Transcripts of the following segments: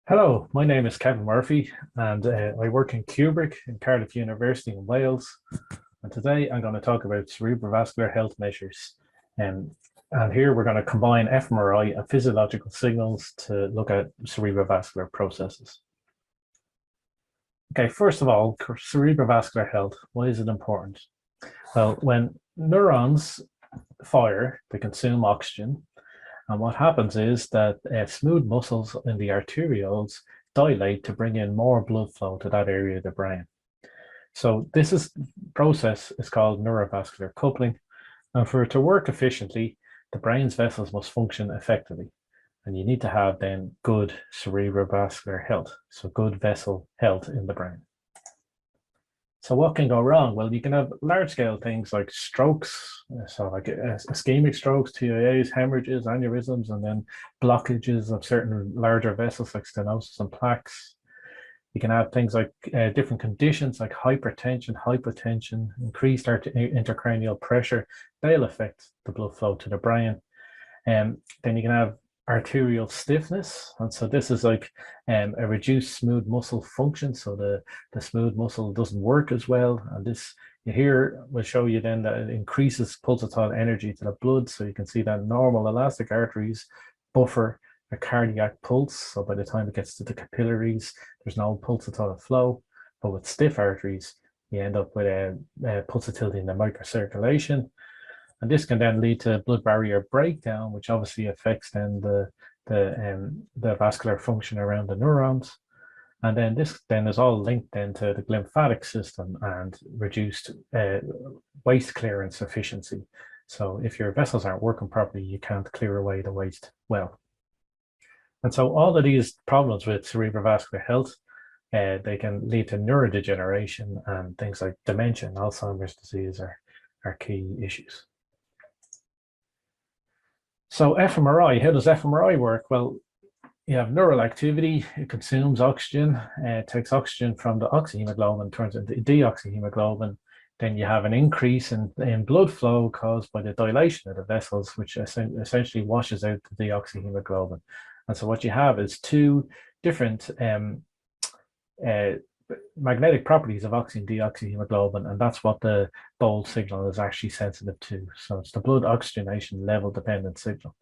Hello, my name is Kevin Murphy, and I work in Kubrick in Cardiff University in Wales. And today I'm going to talk about cerebrovascular health measures. Um, and here we're going to combine fMRI and physiological signals to look at cerebrovascular processes. Okay, first of all, cerebrovascular health. Why is it important? Well, when neurons fire, they consume oxygen. And what happens is that smooth muscles in the arterioles dilate to bring in more blood flow to that area of the brain. So this process is called neurovascular coupling. And for it to work efficiently, the brain's vessels must function effectively. And you need to have then good cerebrovascular health, so good vessel health in the brain. So what can go wrong? Well, you can have large-scale things like strokes, so like ischemic strokes, TIAs, hemorrhages, aneurysms, and then blockages of certain larger vessels like stenosis and plaques. You can have things like different conditions like hypertension, hypotension, increased intracranial pressure. They'll affect the blood flow to the brain. And then you can have arterial stiffness, and so this is like a reduced smooth muscle function, so the smooth muscle doesn't work as well, and this here will show you then that it increases pulsatile energy to the blood, so you can see that normal elastic arteries buffer a cardiac pulse, so by the time it gets to the capillaries there's no pulsatile flow. But with stiff arteries you end up with a pulsatility in the microcirculation. And this can then lead to blood barrier breakdown, which obviously affects then the vascular function around the neurons. And then this then is all linked then to the lymphatic system and reduced waste clearance efficiency. So if your vessels aren't working properly, you can't clear away the waste well. And so all of these problems with cerebrovascular health, they can lead to neurodegeneration, and things like dementia and Alzheimer's disease are key issues. So fMRI, how does fMRI work? Well, you have neural activity, it consumes oxygen, takes oxygen from the oxyhemoglobin, turns into deoxyhemoglobin. Then you have an increase in blood flow caused by the dilation of the vessels, which essentially washes out the deoxyhemoglobin. And so what you have is two different magnetic properties of oxy and deoxyhemoglobin, and that's what the bold signal is actually sensitive to. So it's the blood oxygenation level dependent signal.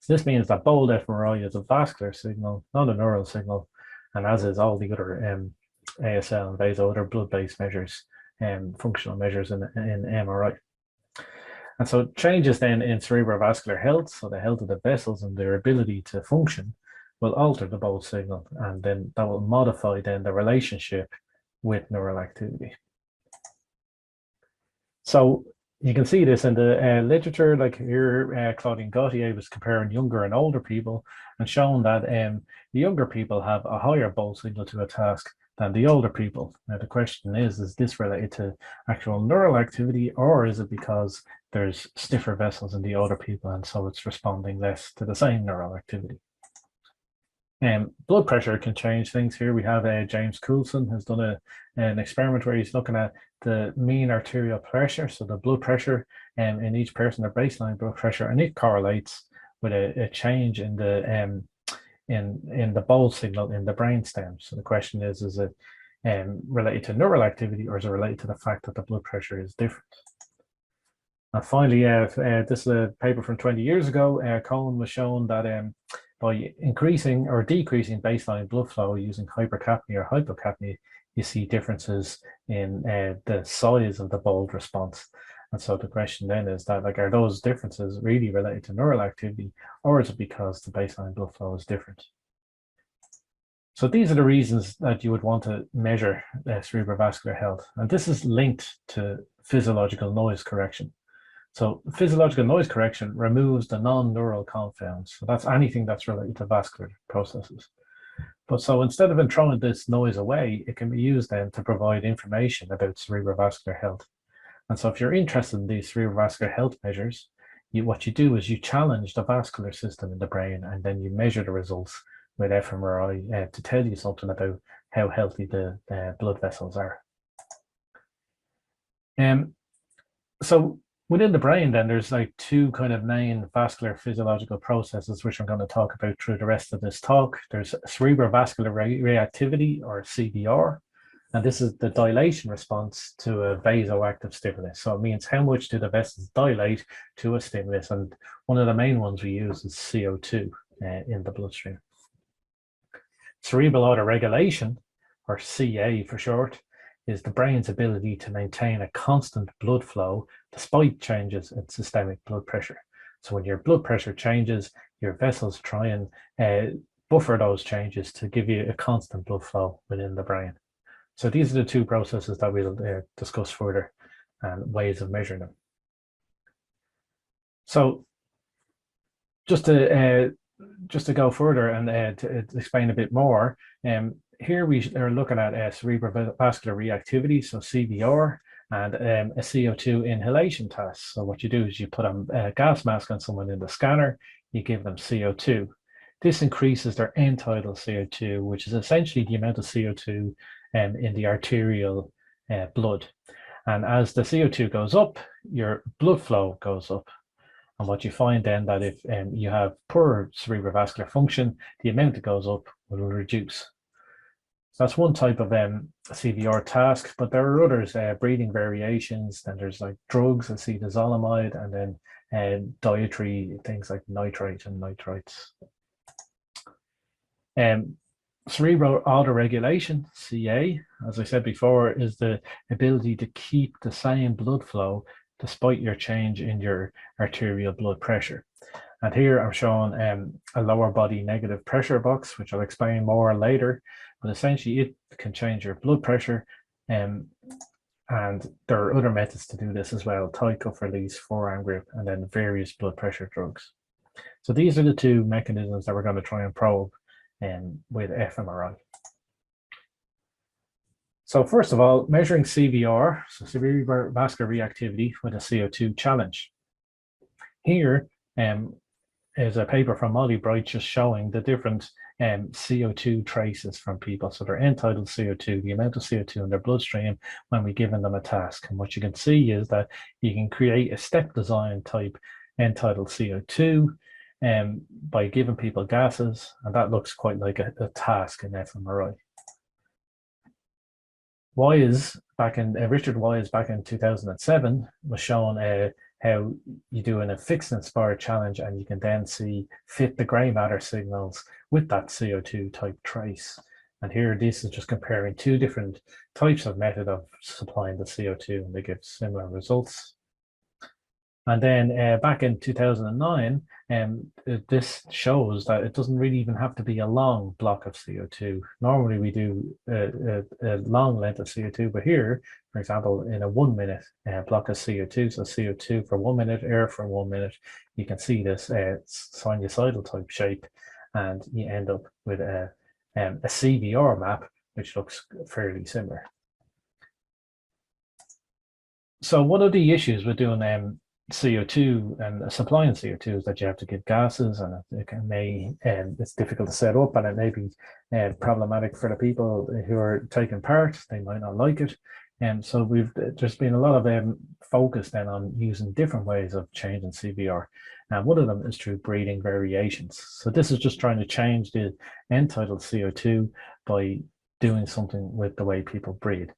So this means that bold fMRI is a vascular signal, not a neural signal, and as is all the other ASL and vaso, other blood-based measures, functional measures in MRI. And so changes then in cerebrovascular health, so the health of the vessels and their ability to function, will alter the bold signal, and then that will modify then the relationship with neural activity. So you can see this in the literature, like here, Claudine Gauthier was comparing younger and older people and showing that the younger people have a higher bold signal to a task than the older people. Now the question is this related to actual neural activity, or is it because there's stiffer vessels in the older people and so it's responding less to the same neural activity? Blood pressure can change things here. We have James Coulson has done an experiment where he's looking at the mean arterial pressure, so the blood pressure in each person, their baseline blood pressure, and it correlates with a change in the bold signal in the brainstem. So the question is it related to neural activity, or is it related to the fact that the blood pressure is different? And finally, this is a paper from 20 years ago. Cohen was shown that by increasing or decreasing baseline blood flow using hypercapnia or hypocapnia, you see differences in the size of the bold response. And so the question then is that, like, are those differences really related to neural activity, or is it because the baseline blood flow is different? So these are the reasons that you would want to measure cerebrovascular health. And this is linked to physiological noise correction. So physiological noise correction removes the non-neural confounds. So that's anything that's related to vascular processes. But so instead of throwing this noise away, it can be used then to provide information about cerebrovascular health. And so if you're interested in these cerebrovascular health measures, what you do is you challenge the vascular system in the brain, and then you measure the results with fMRI to tell you something about how healthy the blood vessels are. So Within the brain, then there's like two kind of main vascular physiological processes, which I'm going to talk about through the rest of this talk. There's cerebrovascular reactivity, or CVR, and this is the dilation response to a vasoactive stimulus. So it means how much do the vessels dilate to a stimulus, and one of the main ones we use is CO2 in the bloodstream. Cerebral autoregulation, or CA for short, is the brain's ability to maintain a constant blood flow despite changes in systemic blood pressure. So when your blood pressure changes, your vessels try and buffer those changes to give you a constant blood flow within the brain. So these are the two processes that we'll discuss further and ways of measuring them. So just to go further and to explain a bit more, here we are looking at cerebrovascular reactivity, so CVR, and a CO2 inhalation test. So what you do is you put a gas mask on someone in the scanner, you give them CO2. This increases their end-tidal CO2, which is essentially the amount of CO2 in the arterial blood. And as the CO2 goes up, your blood flow goes up. And what you find then that if you have poor cerebrovascular function, the amount that goes up will reduce. So that's one type of CVR task, but there are others, breathing variations. Then there's like drugs, acetazolamide, and then dietary things like nitrate and nitrites. Cerebral autoregulation, CA, as I said before, is the ability to keep the same blood flow despite your change in your arterial blood pressure. And here I'm showing a lower body negative pressure box, which I'll explain more later. But essentially, it can change your blood pressure. And there are other methods to do this as well: tight cuff release, forearm grip, and then various blood pressure drugs. So these are the two mechanisms that we're going to try and probe with fMRI. So first of all, measuring CVR, so cerebrovascular reactivity, with a CO2 challenge. Here is a paper from Molly Bright just showing the different CO2 traces from people. So their end-tidal CO2, the amount of CO2 in their bloodstream when we've given them a task. And what you can see is that you can create a step design type end-tidal CO2 by giving people gases, and that looks quite like a task in fMRI. Richard Wise back in 2007 was showing how you do a fixed inspired challenge, and you can then fit the grey matter signals with that CO2 type trace. And here, this is just comparing two different types of method of supplying the CO2, and they give similar results. And then back in 2009, this shows that it doesn't really even have to be a long block of CO2. Normally we do a long length of CO2, but here, for example, in a 1 minute block of CO2, so CO2 for 1 minute, air for 1 minute, you can see this sinusoidal type shape, and you end up with a CVR map, which looks fairly similar. So one of the issues with doing CO2 and supplying CO2 is that you have to give gases, and it's difficult to set up, and it may be problematic for the people who are taking part. They might not like it. And so there's been a lot of focus then on using different ways of changing CVR. And one of them is through breathing variations. So this is just trying to change the end-tidal CO2 by doing something with the way people breathe.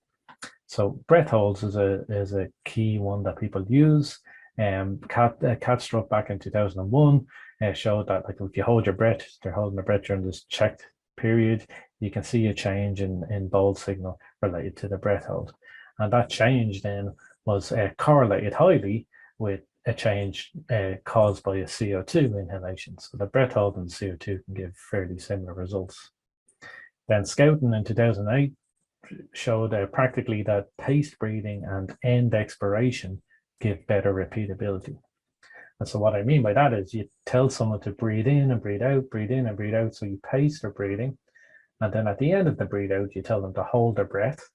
So breath holds is a key one that people use. Kastrup back in 2001 showed that, like, if you hold your breath, they're holding their breath during this checked period, you can see a change in bold signal related to the breath hold. And that change then was correlated highly with a change caused by a CO2 inhalation. So the breath hold and CO2 can give fairly similar results. Then Schouten in 2008 showed practically that paced breathing and end expiration give better repeatability. And so what I mean by that is you tell someone to breathe in and breathe out, breathe in and breathe out. So you pace their breathing. And then at the end of the breathe out, you tell them to hold their breath.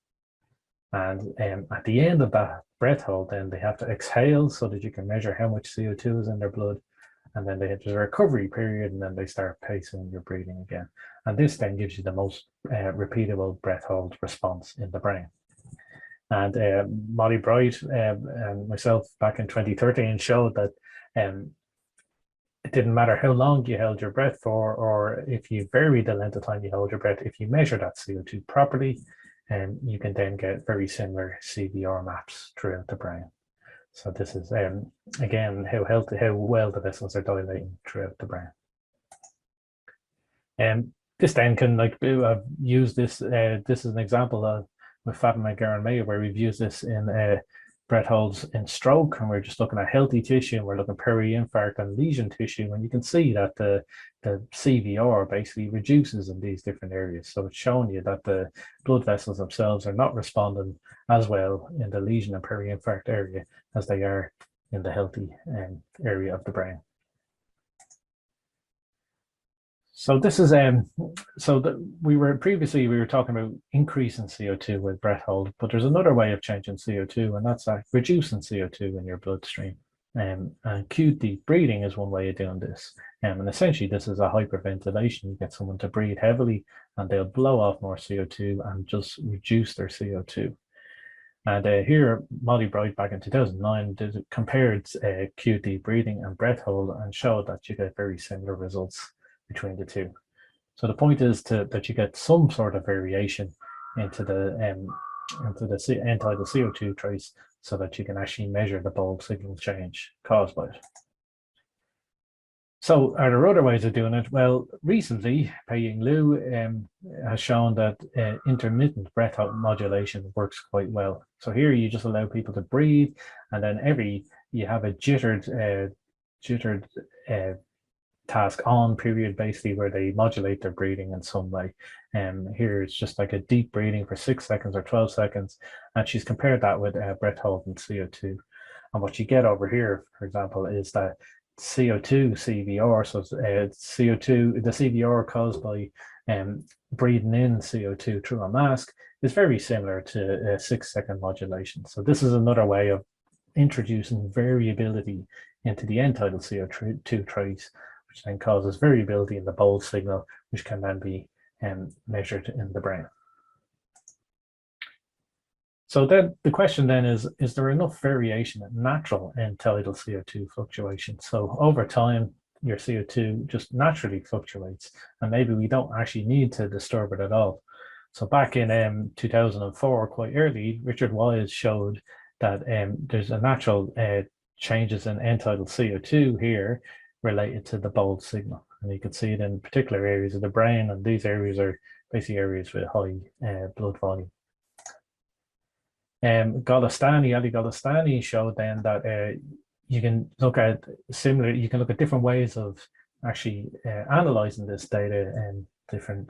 And at the end of that breath hold, then they have to exhale so that you can measure how much CO2 is in their blood. And then they have a recovery period, and then they start pacing your breathing again. And this then gives you the most repeatable breath hold response in the brain. And Molly Bright and myself back in 2013 showed that it didn't matter how long you held your breath for, or if you varied the length of time you hold your breath, if you measure that CO2 properly, you can then get very similar CVR maps throughout the brain. So this is, again, how well the vessels are dilating throughout the brain. And this then can, I've used this, this is an example with Fatima Garan Mayo, where we've used this in breath holds in stroke, and we're just looking at healthy tissue, and we're looking peri-infarct and lesion tissue, and you can see that the CVR basically reduces in these different areas. So it's showing you that the blood vessels themselves are not responding as well in the lesion and peri-infarct area as they are in the healthy area of the brain. So this is we were talking about increasing CO2 with breath hold, but there's another way of changing CO2, and that's reducing CO2 in your bloodstream. And acute deep breathing is one way of doing this. And essentially, this is a hyperventilation. You get someone to breathe heavily, and they'll blow off more CO2 and just reduce their CO2. And here, Molly Bright back in 2009 compared acute deep breathing and breath hold and showed that you get very similar results between the two. So the point is that you get some sort of variation into the end-tidal CO2 trace, so that you can actually measure the bulb signal change caused by it. So are there other ways of doing it? Well, recently, Pei-Ying Liu has shown that intermittent breath modulation works quite well. So here you just allow people to breathe, and then you have a jittered task on period, basically, where they modulate their breathing in some way. Here it's just like a deep breathing for 6 seconds or 12 seconds, and she's compared that with breath hold and CO2. And what you get over here, for example, is that CO2 CVR, so CO2, the CVR caused by breathing in CO2 through a mask, is very similar to 6-second modulation. So this is another way of introducing variability into the end-tidal CO2 trace, which then causes variability in the bulb signal, which can then be measured in the brain. So then the question then is there enough variation in natural end-tidal CO2 fluctuation? So over time, your CO2 just naturally fluctuates, and maybe we don't actually need to disturb it at all. So back in 2004, quite early, Richard Wise showed that there's a natural changes in end-tidal CO2 here related to the bulb signal. And you can see it in particular areas of the brain, and these areas are basically areas with high blood volume. Ali Golestani showed then that you can look at different ways of actually analyzing this data and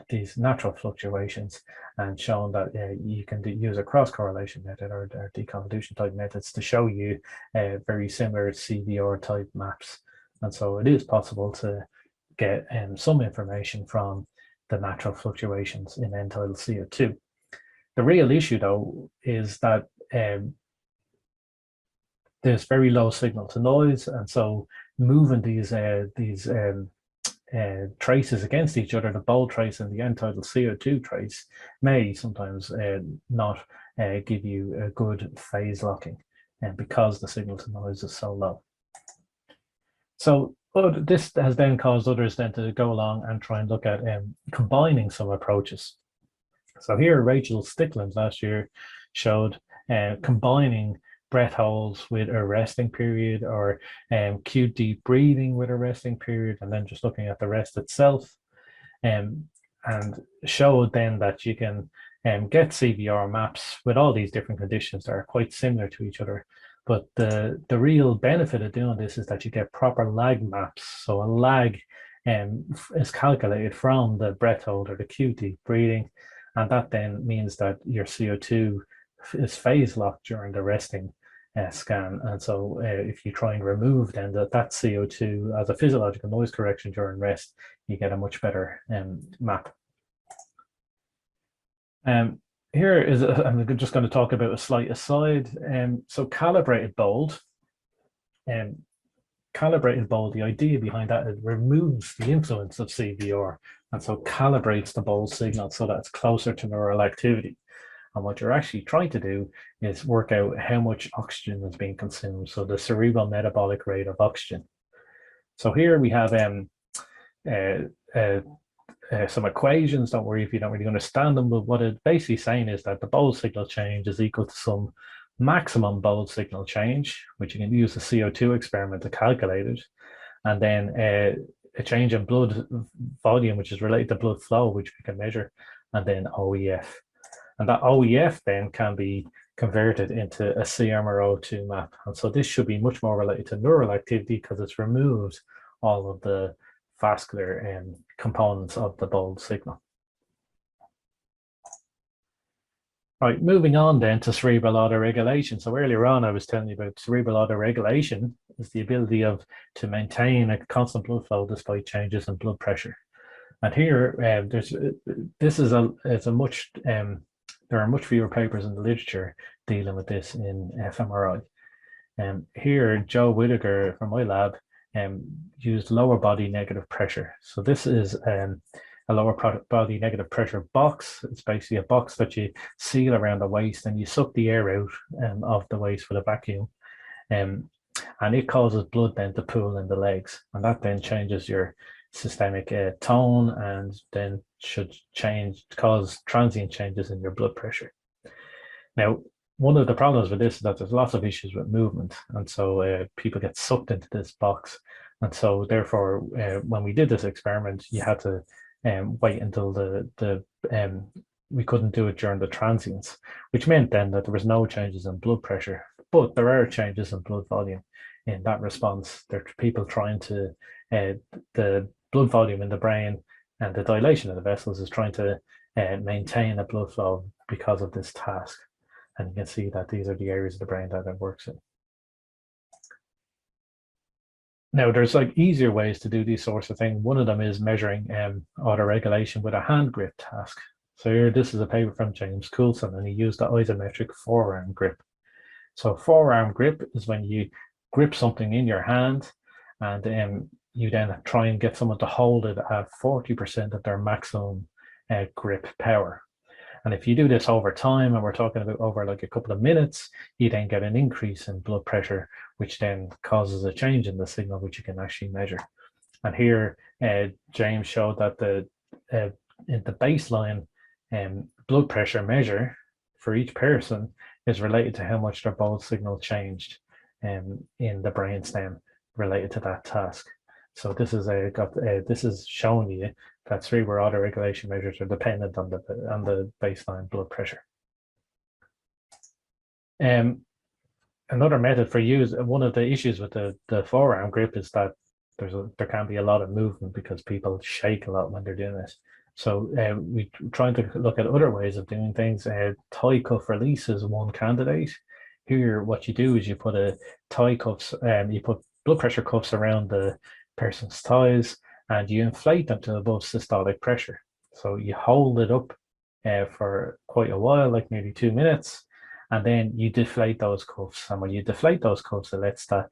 these natural fluctuations, and showing that you can use a cross correlation method or deconvolution type methods to show you very similar CVR type maps. And so it is possible to get some information from the natural fluctuations in end-tidal CO2. The real issue, though, is that there's very low signal to noise, and so moving these traces against each other, the bulb trace and the end-tidal CO2 trace, may sometimes not give you a good phase locking, because the signal to noise is so low. So this has then caused others then to go along and try and look at combining some approaches. So here, Rachel Stickland last year showed combining breath holds with a resting period, or acute deep breathing with a resting period, and then just looking at the rest itself, and showed then that you can get CVR maps with all these different conditions that are quite similar to each other. But the real benefit of doing this is that you get proper lag maps. So a lag is calculated from the breath hold or the acute deep breathing, and that then means that your CO2 is phase locked during the resting scan. And so if you try and remove then that CO2 as a physiological noise correction during rest, you get a much better map. Here is, I'm just going to talk about a slight aside. So calibrated bold, the idea behind that is removes the influence of CVR, and so calibrates the bulb signal so that it's closer to neural activity. And what you're actually trying to do is work out how much oxygen is being consumed, so the cerebral metabolic rate of oxygen. So here we have uh, uh, some equations. Don't worry if you don't really understand them, but what it's basically saying is that the Bose signal change is equal to some maximum Bose signal change, which you can use the CO2 experiment to calculate it, and then a change in blood volume, which is related to blood flow, which we can measure, and then OEF. And that OEF then can be converted into a CMRO2 map. And so this should be much more related to neural activity because it's removed all of the vascular components of the Bose signal. Right, moving on then to cerebral autoregulation. So earlier on, I was telling you about cerebral autoregulation is the ability to maintain a constant blood flow despite changes in blood pressure. And here, there are much fewer papers in the literature dealing with this in fMRI. Here, Joe Whittaker from my lab used lower body negative pressure. So this is a lower body negative pressure box. It's basically a box that you seal around the waist and you suck the air out of the waist with a vacuum. And it causes blood then to pool in the legs. And that then changes your systemic tone and then should cause transient changes in your blood pressure. Now, one of the problems with this is that there's lots of issues with movement, and so people get sucked into this box. And so therefore, when we did this experiment, you had to wait until we couldn't do it during the transients, which meant then that there was no changes in blood pressure, but there are changes in blood volume. In that response, there are people trying to, the blood volume in the brain and the dilation of the vessels is trying to maintain a blood flow because of this task. And you can see that these are the areas of the brain that it works in. Now, there's like easier ways to do these sorts of things. One of them is measuring autoregulation with a hand grip task. So here, this is a paper from James Coulson, and he used the isometric forearm grip. So forearm grip is when you grip something in your hand, and you then try and get someone to hold it at 40% of their maximum grip power. And if you do this over time, and we're talking about over like a couple of minutes, you then get an increase in blood pressure, which then causes a change in the signal, which you can actually measure. And here, James showed that in the baseline blood pressure measure for each person is related to how much their Bose signal changed in the brainstem related to that task. So this is showing you that cerebral autoregulation measures are dependent on the baseline blood pressure. Another method for use, one of the issues with the forearm grip is that there can be a lot of movement because people shake a lot when they're doing this. So we're trying to look at other ways of doing things. Tie cuff release is one candidate. Here, what you do is you put you put blood pressure cuffs around the person's thighs, and you inflate them to above systolic pressure. So you hold it up for quite a while, like nearly 2 minutes, and then you deflate those cuffs. And when you deflate those cuffs, it lets that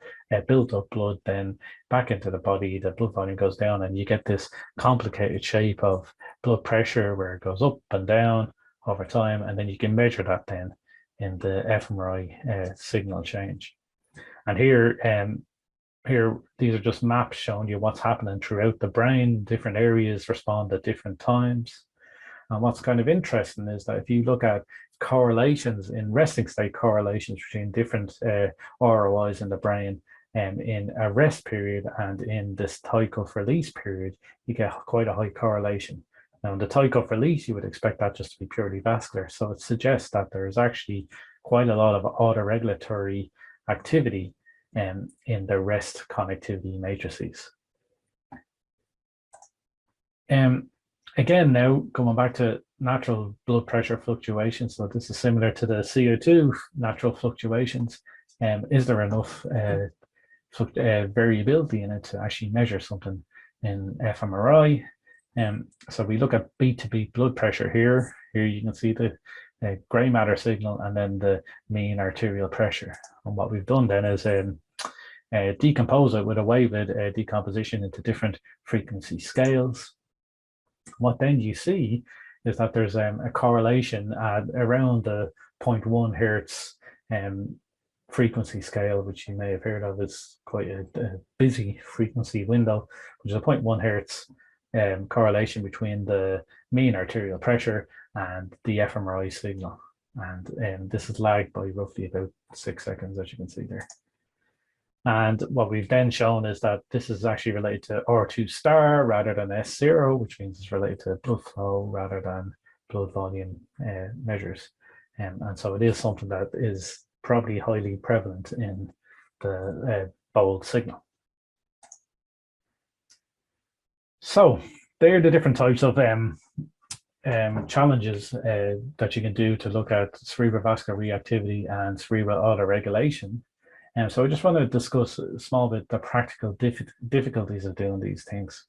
built up blood then back into the body. The blood volume goes down, and you get this complicated shape of blood pressure where it goes up and down over time, and then you can measure that then in the fMRI signal change. And here, these are just maps showing you what's happening throughout the brain. Different areas respond at different times. And what's kind of interesting is that if you look at correlations in resting state correlations between different ROIs in the brain, in a rest period and in this tie cuff release period, you get quite a high correlation. Now, in the tie cuff release, you would expect that just to be purely vascular. So it suggests that there is actually quite a lot of autoregulatory activity in the rest connectivity matrices. Again, now going back to natural blood pressure fluctuations, so this is similar to the CO2 natural fluctuations. Is there enough variability in it to actually measure something in fMRI? So we look at beat to beat blood pressure here. Here you can see the gray matter signal and then the mean arterial pressure. And what we've done then is decompose it with a wavelet decomposition into different frequency scales. What then you see is that there's a correlation at around the 0 0.1 hertz frequency scale, which you may have heard of. Is quite a busy frequency window, which is a 0.1 hertz correlation between the mean arterial pressure and the fMRI signal. And this is lagged by roughly about 6 seconds, as you can see there. And what we've then shown is that this is actually related to R2 star rather than S0, which means it's related to blood flow rather than blood volume measures. And so it is something that is probably highly prevalent in the bold signal. So there are the different types of challenges that you can do to look at cerebrovascular reactivity and cerebral autoregulation. And so I just want to discuss a small bit the practical difficulties of doing these things.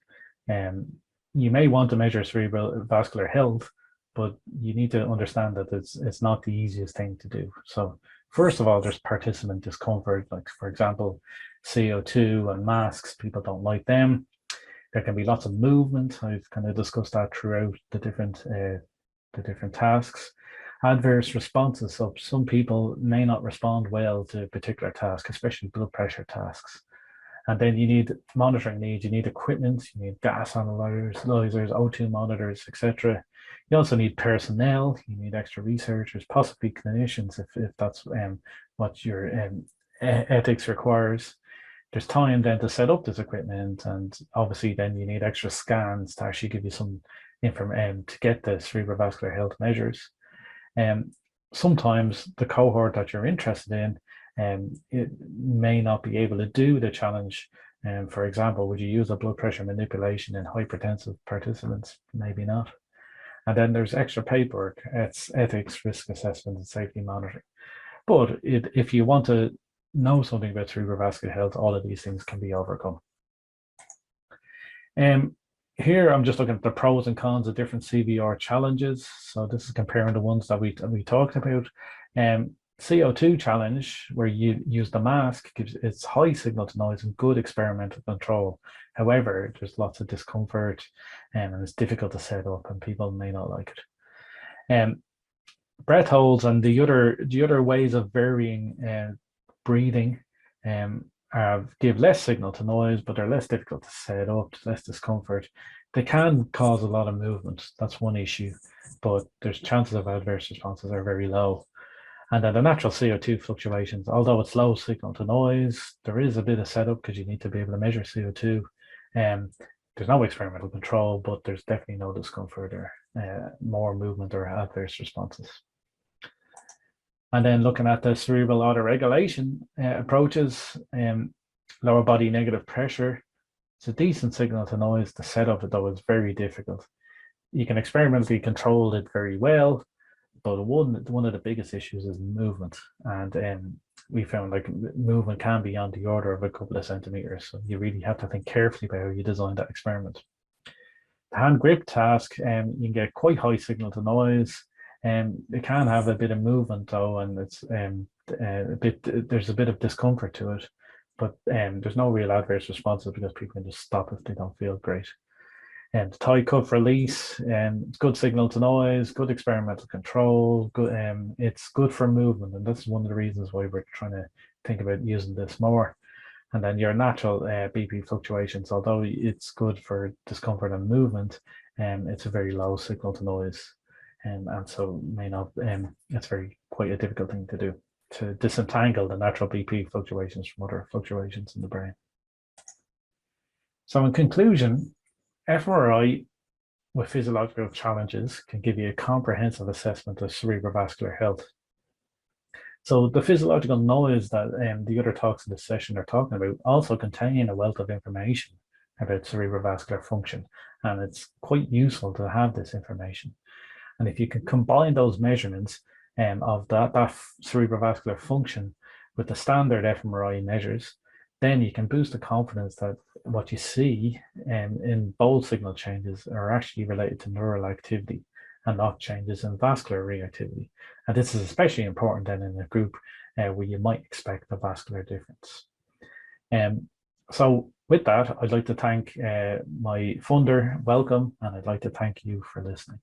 You may want to measure cerebral vascular health, but you need to understand that it's not the easiest thing to do. So first of all, there's participant discomfort, like for example, CO2 and masks. People don't like them. There can be lots of movement. I've kind of discussed that throughout the different tasks. Adverse responses. So some people may not respond well to a particular task, especially blood pressure tasks. And then you need monitoring needs. You need equipment. You need gas analyzers, O2 monitors, etc. You also need personnel. You need extra researchers, possibly clinicians, if that's what your ethics requires. There's time then to set up this equipment, and obviously then you need extra scans to actually give you some information to get the cerebrovascular health measures. Sometimes the cohort that you're interested in, it may not be able to do the challenge. For example, would you use a blood pressure manipulation in hypertensive participants? Maybe not. And then there's extra paperwork. It's ethics, risk assessment, and safety monitoring. But if you want to know something about cerebrovascular health, all of these things can be overcome. Here I'm just looking at the pros and cons of different CVR challenges. So this is comparing the ones that we talked about. CO2 challenge, where you use the mask, gives its high signal to noise and good experimental control. However, there's lots of discomfort and it's difficult to set up, and people may not like it. Breath holds and the other ways of varying breathing give less signal to noise, but they're less difficult to set up, less discomfort. They can cause a lot of movement. That's one issue, but there's chances of adverse responses are very low. And then the natural CO2 fluctuations, although it's low signal to noise, there is a bit of setup because you need to be able to measure CO2. There's no experimental control, but there's definitely no discomfort or more movement or adverse responses. And then looking at the cerebral autoregulation approaches, lower body negative pressure, it's a decent signal to noise. The setup, though, is very difficult. You can experimentally control it very well, but one of the biggest issues is movement. And we found like movement can be on the order of a couple of centimeters. So you really have to think carefully about how you design that experiment. The hand grip task, you can get quite high signal to noise. It can have a bit of movement though, and it's there's a bit of discomfort to it, but there's no real adverse responses because people can just stop if they don't feel great. And the tie cuff release, it's good signal to noise, good experimental control, good. It's good for movement, and that's one of the reasons why we're trying to think about using this more. And then your natural BP fluctuations, although it's good for discomfort and movement, it's a very low signal to noise. And so may not, it's quite a difficult thing to do, to disentangle the natural BP fluctuations from other fluctuations in the brain. So in conclusion, fMRI with physiological challenges can give you a comprehensive assessment of cerebrovascular health. So the physiological noise that the other talks in this session are talking about also contain a wealth of information about cerebrovascular function, and it's quite useful to have this information. And if you can combine those measurements of that cerebrovascular function with the standard fMRI measures, then you can boost the confidence that what you see in bold signal changes are actually related to neural activity and not changes in vascular reactivity. And this is especially important then in a group where you might expect a vascular difference. So with that, I'd like to thank my funder, welcome, and I'd like to thank you for listening.